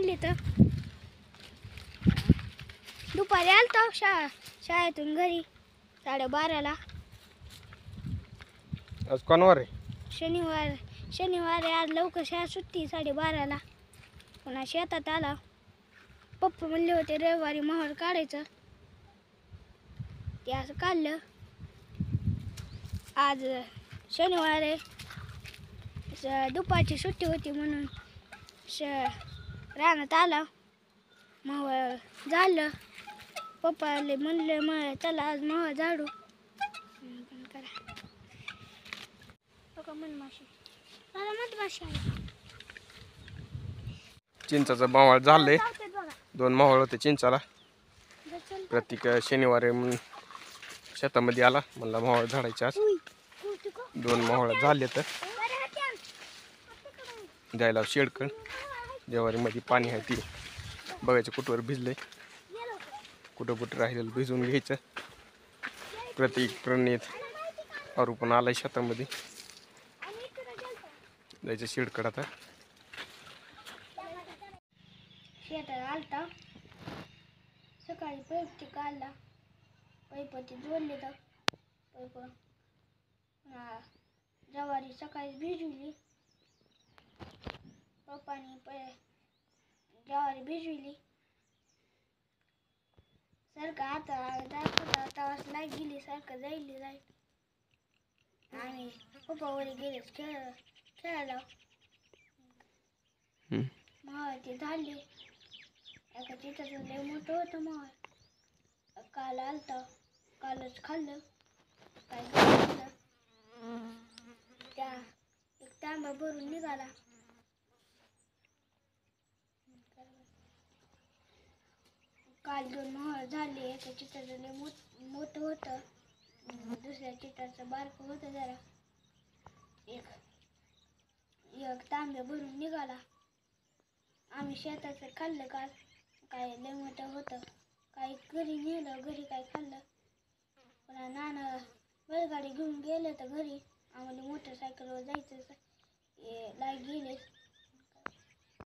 चालली तर दुपारी आलतो शाळेतून घरी 12:30ला. आज कोणवार आहे? शनिवार आज लवकर शाळा सुट्टी 12:30ला. पुन्हा शेतात आला. पप्पा म्हणले होते रविवारी मोहर काढायचं, ते असं काढलं. आज शनिवार आहे, दुपारची सुट्टी होती म्हणून रानात आला. मोहर झालं. पप्पा म्हणले मग चला आज मोहर झाडू. चिंचाचं मावळ झालंय. 2 मावळ होते चिंचाला. प्रत्येक शनिवारी म्हणून शेतामध्ये आला, म्हणला मावळ झाडायचे. आज 2 मावळ झाले तर जायला शेडकण ज्वारीमध्ये पाणी आहे ती बघायचं कुठवर भिजलंय, कुठं राहिलेलं भिजून घ्यायचं. प्रत्येक प्रणित आरू पण आलाय शेतामध्ये, जायचं शेडकड. आता शेतात आलता सकाळी पाईप ते काढला, पाईप ते जोडले तर पाईप ज्वारी सकाळी भिजवली. पप्पानी ज्वारी भिजवली. सारखं आता दाखवता लाईट गेली, सारखं जाईल. आणि पप्पा वर गेले खेळायला. मग ते झाले. एका चित्राचं लय मोठं होतं मग काल आलता, कालच खाल्लं. काय खाल्लं त्या एक तांबा भरून निघाला. काल 2 मोहर झाले. एका चित्राचं लय मोठं होतं, दुसऱ्या चित्राचं बारकं होतं जरा. एक तांब्या भरून निघाला. आम्ही शेताचं खाल्लं काल, काय लय मोठं होतं. काही घरी नेलं, घरी काय खाल्लं. पुन्हा नाना बैलगाडी घेऊन गेले तर घरी. आम्हाला मोटरसायकलवर जायचं, लाईट गेले.